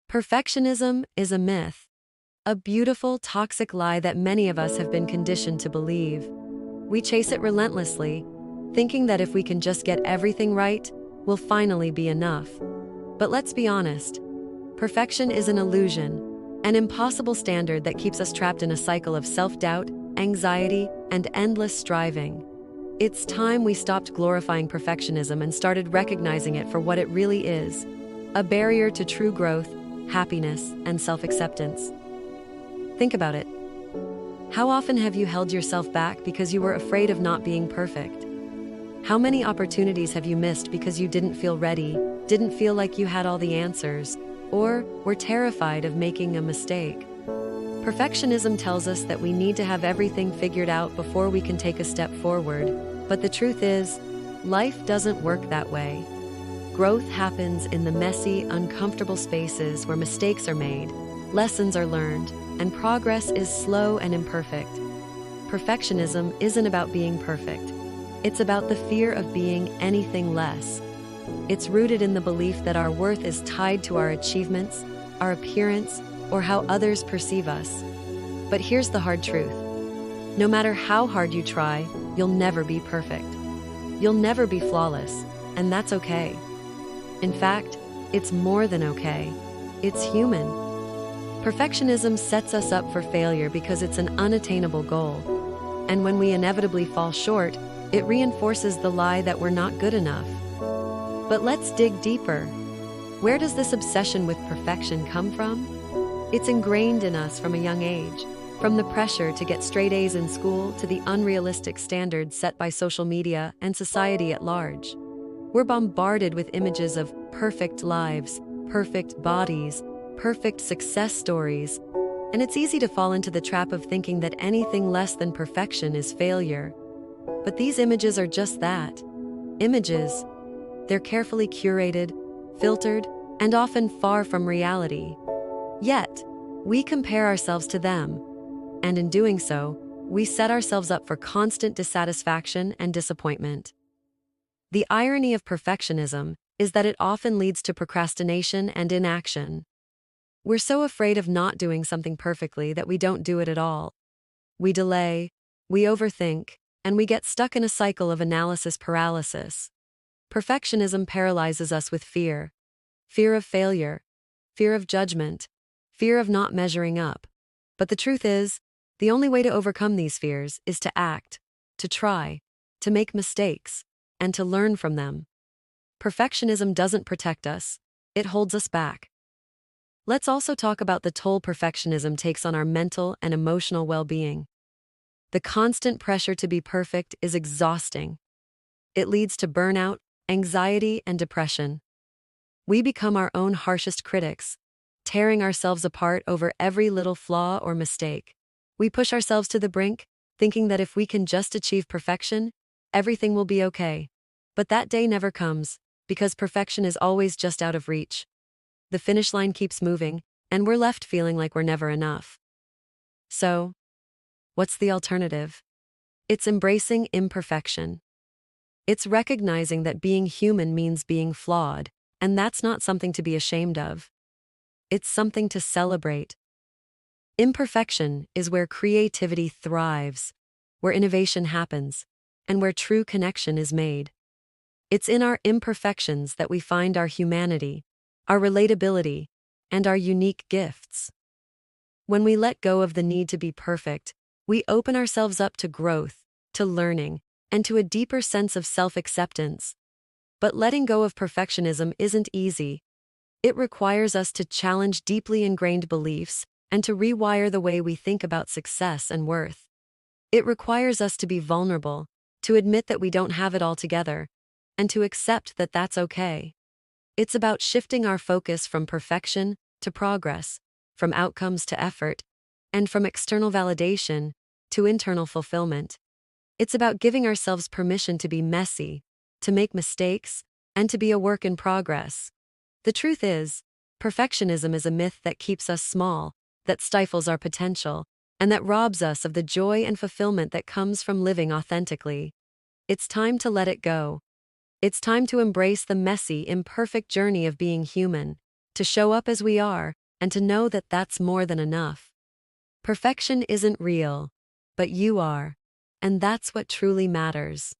Perfectionism is a myth, a beautiful, toxic lie that many of us have been conditioned to believe. We chase it relentlessly, thinking that if we can just get everything right, we'll finally be enough. But let's be honest, perfection is an illusion, an impossible standard that keeps us trapped in a cycle of self-doubt, anxiety, and endless striving. It's time we stopped glorifying perfectionism and started recognizing it for what it really is: a barrier to true growth, happiness, and self-acceptance. Think about it. How often have you held yourself back because you were afraid of not being perfect? How many opportunities have you missed because you didn't feel ready, didn't feel like you had all the answers, or were terrified of making a mistake? Perfectionism tells us that we need to have everything figured out before we can take a step forward, but the truth is, life doesn't work that way. Growth happens in the messy, uncomfortable spaces where mistakes are made, lessons are learned, and progress is slow and imperfect. Perfectionism isn't about being perfect. It's about the fear of being anything less. It's rooted in the belief that our worth is tied to our achievements, our appearance, or how others perceive us. But here's the hard truth. No matter how hard you try, you'll never be perfect. You'll never be flawless, and that's okay. In fact, it's more than okay. It's human. Perfectionism sets us up for failure because it's an unattainable goal. And when we inevitably fall short, it reinforces the lie that we're not good enough. But let's dig deeper. Where does this obsession with perfection come from? It's ingrained in us from a young age, from the pressure to get straight A's in school to the unrealistic standards set by social media and society at large. We're bombarded with images of perfect lives, perfect bodies, perfect success stories, and it's easy to fall into the trap of thinking that anything less than perfection is failure. But these images are just that. Images. They're carefully curated, filtered, and often far from reality. Yet, we compare ourselves to them, and in doing so, we set ourselves up for constant dissatisfaction and disappointment. The irony of perfectionism is that it often leads to procrastination and inaction. We're so afraid of not doing something perfectly that we don't do it at all. We delay, we overthink, and we get stuck in a cycle of analysis paralysis. Perfectionism paralyzes us with fear. Fear of failure, fear of judgment, fear of not measuring up. But the truth is, the only way to overcome these fears is to act, to try, to make mistakes, and to learn from them. Perfectionism doesn't protect us, it holds us back. Let's also talk about the toll perfectionism takes on our mental and emotional well-being. The constant pressure to be perfect is exhausting. It leads to burnout, anxiety, and depression. We become our own harshest critics, tearing ourselves apart over every little flaw or mistake. We push ourselves to the brink, thinking that if we can just achieve perfection, everything will be okay. But that day never comes, because perfection is always just out of reach. The finish line keeps moving, and we're left feeling like we're never enough. So, what's the alternative? It's embracing imperfection. It's recognizing that being human means being flawed, and that's not something to be ashamed of. It's something to celebrate. Imperfection is where creativity thrives, where innovation happens, and where true connection is made. It's in our imperfections that we find our humanity, our relatability, and our unique gifts. When we let go of the need to be perfect, we open ourselves up to growth, to learning, and to a deeper sense of self-acceptance. But letting go of perfectionism isn't easy. It requires us to challenge deeply ingrained beliefs and to rewire the way we think about success and worth. It requires us to be vulnerable, to admit that we don't have it all together, and to accept that that's okay. It's about shifting our focus from perfection to progress, from outcomes to effort, and from external validation to internal fulfillment. It's about giving ourselves permission to be messy, to make mistakes, and to be a work in progress. The truth is, perfectionism is a myth that keeps us small, that stifles our potential, and that robs us of the joy and fulfillment that comes from living authentically. It's time to let it go. It's time to embrace the messy, imperfect journey of being human, to show up as we are, and to know that that's more than enough. Perfection isn't real, but you are, and that's what truly matters.